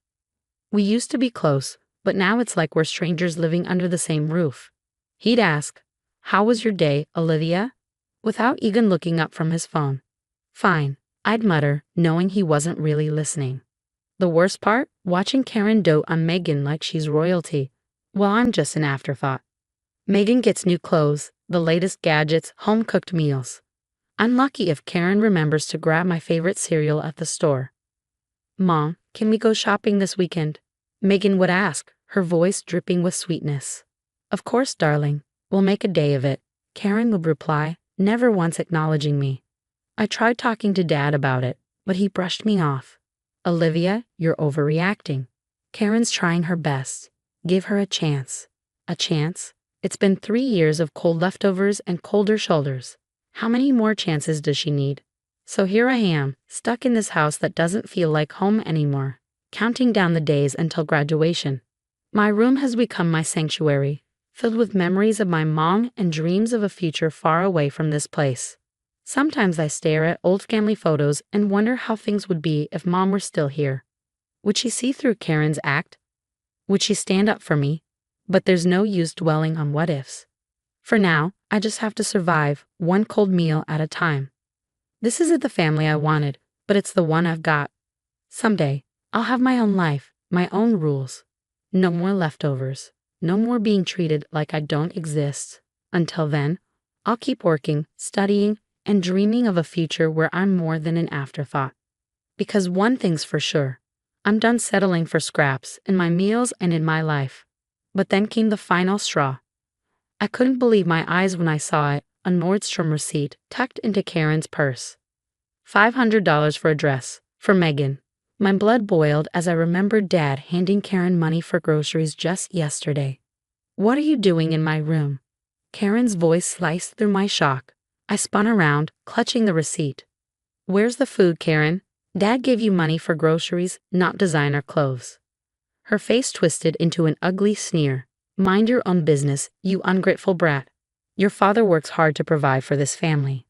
We used to be close, but now it's like we're strangers living under the same roof. He'd ask, "How was your day, Olivia?" without even looking up from his phone. Fine, I'd mutter, knowing he wasn't really listening. The worst part? Watching Karen dote on Megan like she's royalty, while I'm just an afterthought. Megan gets new clothes, the latest gadgets, home-cooked meals. I'm lucky if Karen remembers to grab my favorite cereal at the store. Mom, can we go shopping this weekend? Megan would ask, her voice dripping with sweetness. Of course, darling. We'll make a day of it, Karen would reply, never once acknowledging me. I tried talking to Dad about it, but he brushed me off. Olivia, you're overreacting. Karen's trying her best. Give her a chance. A chance? It's been 3 years of cold leftovers and colder shoulders. How many more chances does she need? So here I am, stuck in this house that doesn't feel like home anymore, counting down the days until graduation. My room has become my sanctuary, filled with memories of my mom and dreams of a future far away from this place. Sometimes I stare at old family photos and wonder how things would be if Mom were still here. Would she see through Karen's act? Would she stand up for me? But there's no use dwelling on what ifs. For now, I just have to survive, one cold meal at a time. This isn't the family I wanted, but it's the one I've got. Someday, I'll have my own life, my own rules. No more leftovers. No more being treated like I don't exist. Until then, I'll keep working, studying, and dreaming of a future where I'm more than an afterthought. Because one thing's for sure, I'm done settling for scraps in my meals and in my life. But then came the final straw. I couldn't believe my eyes when I saw it, a Nordstrom receipt tucked into Karen's purse. $500 for a dress, for Megan. My blood boiled as I remembered Dad handing Karen money for groceries just yesterday. What are you doing in my room? Karen's voice sliced through my shock. I spun around, clutching the receipt. Where's the food, Karen? Dad gave you money for groceries, not designer clothes. Her face twisted into an ugly sneer. Mind your own business, you ungrateful brat. Your father works hard to provide for this family.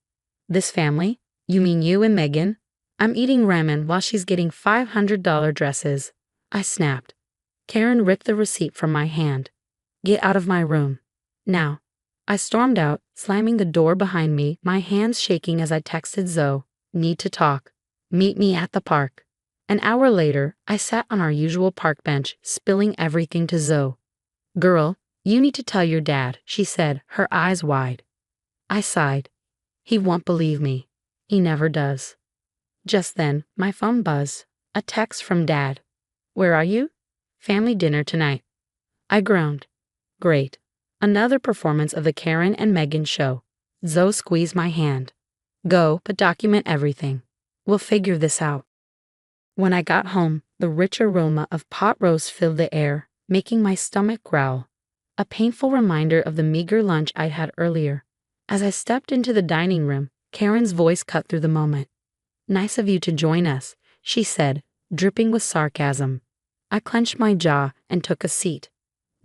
This family? You mean you and Megan? I'm eating ramen while she's getting $500 dresses. I snapped. Karen ripped the receipt from my hand. Get out of my room. Now. I stormed out, slamming the door behind me, my hands shaking as I texted Zoe, "Need to talk. Meet me at the park." An hour later, I sat on our usual park bench, spilling everything to Zoe. "Girl, you need to tell your dad," she said, her eyes wide. I sighed. He won't believe me. He never does. Just then, my phone buzzed. A text from Dad. "Where are you?" "Family dinner tonight." I groaned. Great. Another performance of the Karen and Megan show. Zoe squeezed my hand. Go, but document everything. We'll figure this out. When I got home, the rich aroma of pot roast filled the air, making my stomach growl. A painful reminder of the meager lunch I'd had earlier. As I stepped into the dining room, Karen's voice cut through the moment. Nice of you to join us, she said, dripping with sarcasm. I clenched my jaw and took a seat.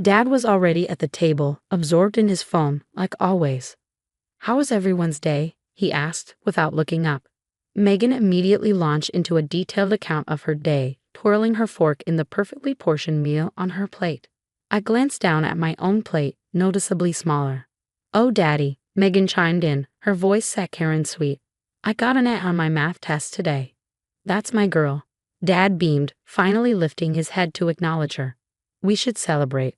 Dad was already at the table, absorbed in his phone, like always. How was everyone's day? He asked, without looking up. Megan immediately launched into a detailed account of her day, twirling her fork in the perfectly portioned meal on her plate. I glanced down at my own plate, noticeably smaller. Oh, Daddy, Megan chimed in, her voice set Karen sweet. I got an A on my math test today. That's my girl. Dad beamed, finally lifting his head to acknowledge her. We should celebrate.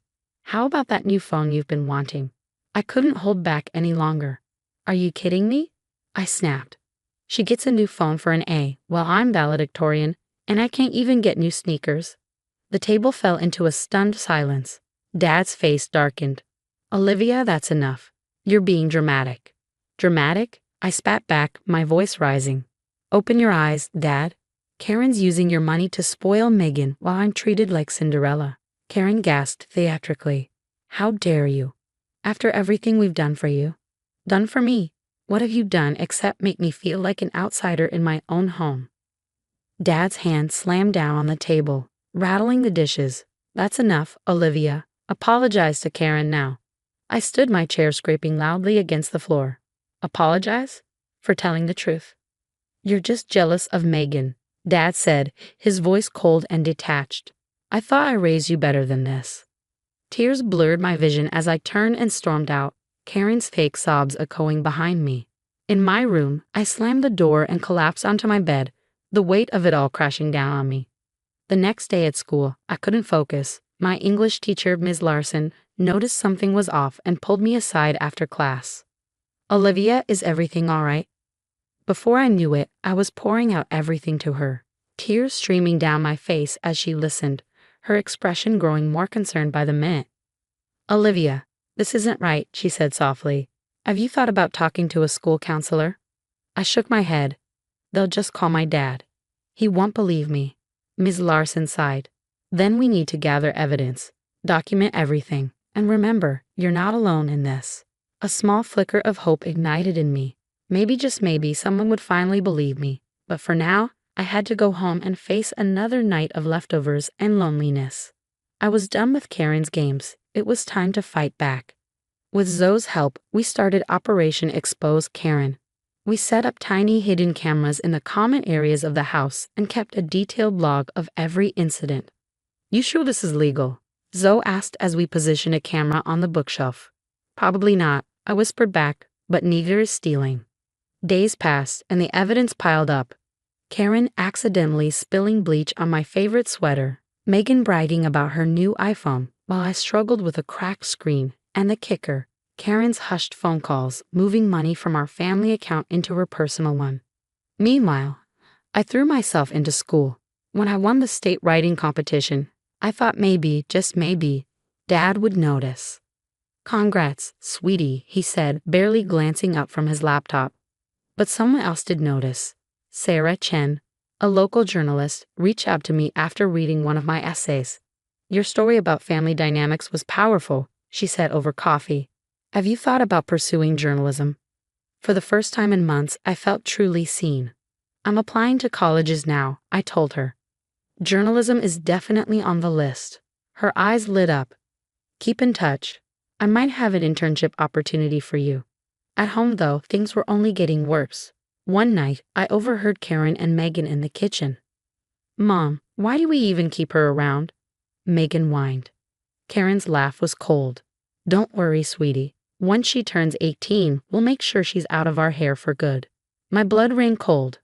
How about that new phone you've been wanting? I couldn't hold back any longer. Are you kidding me? I snapped. She gets a new phone for an A, while I'm valedictorian, and I can't even get new sneakers. The table fell into a stunned silence. Dad's face darkened. Olivia, that's enough. You're being dramatic. Dramatic? I spat back, my voice rising. Open your eyes, Dad. Karen's using your money to spoil Megan while I'm treated like Cinderella. Karen gasped theatrically. How dare you? After everything we've done for you. Done for me? What have you done except make me feel like an outsider in my own home? Dad's hand slammed down on the table, rattling the dishes. That's enough, Olivia. Apologize to Karen now. I stood my chair scraping loudly against the floor. Apologize? For telling the truth. You're just jealous of Megan, Dad said, his voice cold and detached. I thought I raised you better than this. Tears blurred my vision as I turned and stormed out, Karen's fake sobs echoing behind me. In my room, I slammed the door and collapsed onto my bed, the weight of it all crashing down on me. The next day at school, I couldn't focus. My English teacher, Ms. Larson, noticed something was off and pulled me aside after class. Olivia, is everything all right? Before I knew it, I was pouring out everything to her, tears streaming down my face as she listened, her expression growing more concerned by the minute. Olivia, this isn't right, she said softly. Have you thought about talking to a school counselor? I shook my head. They'll just call my dad. He won't believe me. Ms. Larson sighed. Then we need to gather evidence, document everything, and remember, you're not alone in this. A small flicker of hope ignited in me. Maybe, just maybe, someone would finally believe me. But for now, I had to go home and face another night of leftovers and loneliness. I was done with Karen's games. It was time to fight back. With Zoe's help, we started Operation Expose Karen. We set up tiny hidden cameras in the common areas of the house and kept a detailed log of every incident. You sure this is legal? Zoe asked as we positioned a camera on the bookshelf. Probably not, I whispered back, but neither is stealing. Days passed and the evidence piled up. Karen accidentally spilling bleach on my favorite sweater, Megan bragging about her new iPhone while I struggled with a cracked screen, and the kicker, Karen's hushed phone calls moving money from our family account into her personal one. Meanwhile, I threw myself into school. When I won the state writing competition, I thought maybe, just maybe, Dad would notice. Congrats, sweetie, he said, barely glancing up from his laptop. But someone else did notice. Sarah Chen, a local journalist, reached out to me after reading one of my essays. Your story about family dynamics was powerful, she said over coffee. Have you thought about pursuing journalism? For the first time in months, I felt truly seen. I'm applying to colleges now, I told her. Journalism is definitely on the list. Her eyes lit up. Keep in touch. I might have an internship opportunity for you. At home, though, things were only getting worse. One night, I overheard Karen and Megan in the kitchen. Mom, why do we even keep her around? Megan whined. Karen's laugh was cold. Don't worry, sweetie. Once she turns 18, we'll make sure she's out of our hair for good. My blood ran cold.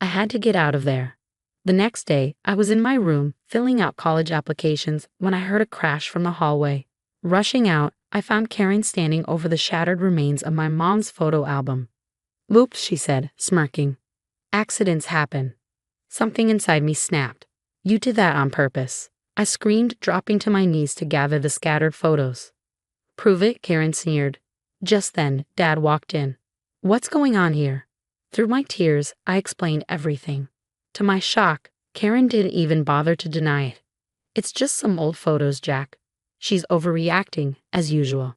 I had to get out of there. The next day, I was in my room, filling out college applications, when I heard a crash from the hallway. Rushing out, I found Karen standing over the shattered remains of my mom's photo album. Oops, she said, smirking. Accidents happen. Something inside me snapped. You did that on purpose. I screamed, dropping to my knees to gather the scattered photos. Prove it, Karen sneered. Just then, Dad walked in. What's going on here? Through my tears, I explained everything. To my shock, Karen didn't even bother to deny it. It's just some old photos, Jack. She's overreacting, as usual.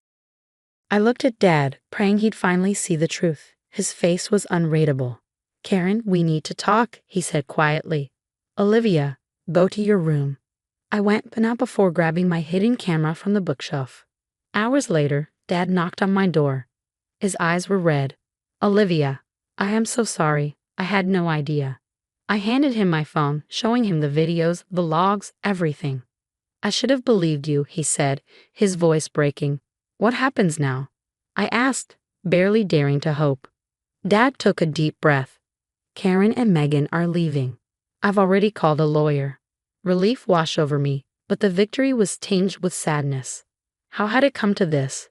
I looked at Dad, praying he'd finally see the truth. His face was unreadable. Karen, we need to talk, he said quietly. Olivia, go to your room. I went, but not before grabbing my hidden camera from the bookshelf. Hours later, Dad knocked on my door. His eyes were red. Olivia, I am so sorry. I had no idea. I handed him my phone, showing him the videos, the logs, everything. I should have believed you, he said, his voice breaking. What happens now? I asked, barely daring to hope. Dad took a deep breath. Karen and Megan are leaving. I've already called a lawyer. Relief washed over me, but the victory was tinged with sadness. How had it come to this?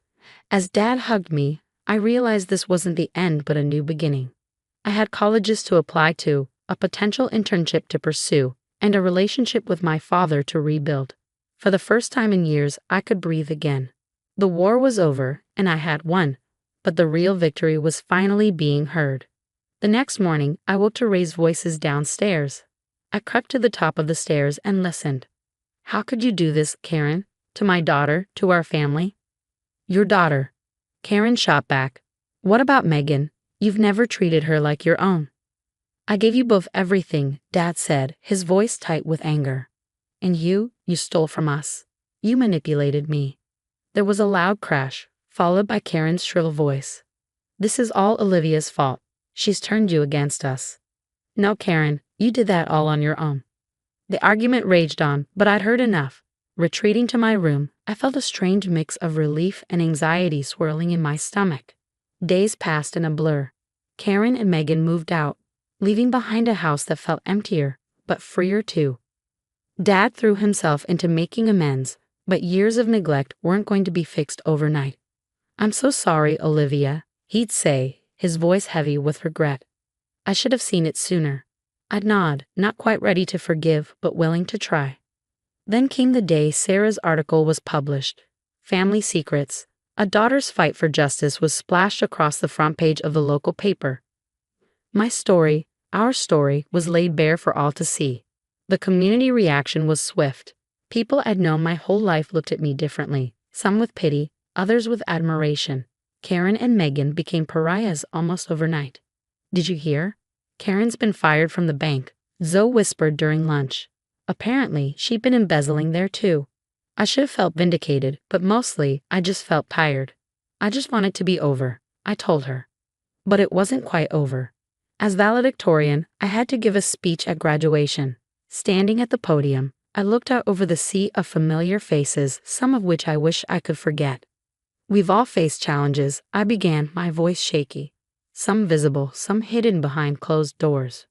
As Dad hugged me, I realized this wasn't the end but a new beginning. I had colleges to apply to, a potential internship to pursue, and a relationship with my father to rebuild. For the first time in years, I could breathe again. The war was over, and I had won, but the real victory was finally being heard. The next morning, I woke to raised voices downstairs. I crept to the top of the stairs and listened. How could you do this, Karen? To my daughter, to our family? Your daughter. Karen shot back. What about Megan? You've never treated her like your own. I gave you both everything, Dad said, his voice tight with anger. And you stole from us. You manipulated me. There was a loud crash, followed by Karen's shrill voice. This is all Olivia's fault. She's turned you against us. No, Karen, you did that all on your own. The argument raged on, but I'd heard enough. Retreating to my room, I felt a strange mix of relief and anxiety swirling in my stomach. Days passed in a blur. Karen and Megan moved out, leaving behind a house that felt emptier, but freer too. Dad threw himself into making amends, but years of neglect weren't going to be fixed overnight. I'm so sorry, Olivia, he'd say, his voice heavy with regret. I should have seen it sooner. I'd nod, not quite ready to forgive, but willing to try. Then came the day Sarah's article was published. Family Secrets. A daughter's fight for justice was splashed across the front page of the local paper. My story, our story, was laid bare for all to see. The community reaction was swift. People I'd known my whole life looked at me differently, some with pity, others with admiration. Karen and Megan became pariahs almost overnight. Did you hear? Karen's been fired from the bank, Zoe whispered during lunch. Apparently, she'd been embezzling there too. I should have felt vindicated, but mostly, I just felt tired. I just wanted to be over, I told her. But it wasn't quite over. As valedictorian, I had to give a speech at graduation. Standing at the podium, I looked out over the sea of familiar faces, some of which I wish I could forget. We've all faced challenges, I began, my voice shaky. Some visible, some hidden behind closed doors.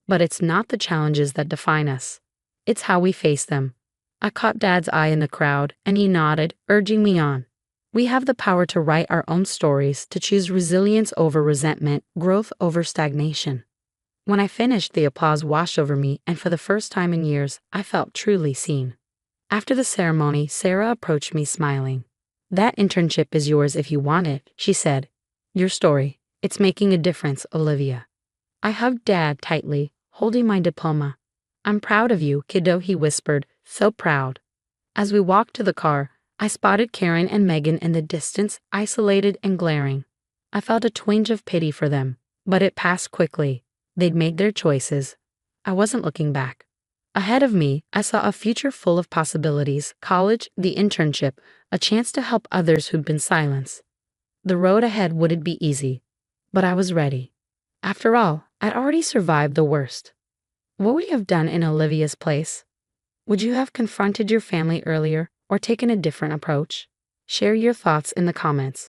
But it's not the challenges that define us. It's how we face them. I caught Dad's eye in the crowd, and he nodded, urging me on. We have the power to write our own stories, to choose resilience over resentment, growth over stagnation. When I finished, the applause washed over me, and for the first time in years, I felt truly seen. After the ceremony, Sarah approached me smiling. That internship is yours if you want it, she said. Your story, it's making a difference, Olivia. I hugged Dad tightly, holding my diploma. I'm proud of you, kiddo, he whispered, so proud. As we walked to the car, I spotted Karen and Megan in the distance, isolated and glaring. I felt a twinge of pity for them, but it passed quickly. They'd made their choices. I wasn't looking back. Ahead of me, I saw a future full of possibilities, college, the internship, a chance to help others who'd been silenced. The road ahead wouldn't be easy, but I was ready. After all, I'd already survived the worst. What would you have done in Olivia's place? Would you have confronted your family earlier or taken a different approach? Share your thoughts in the comments.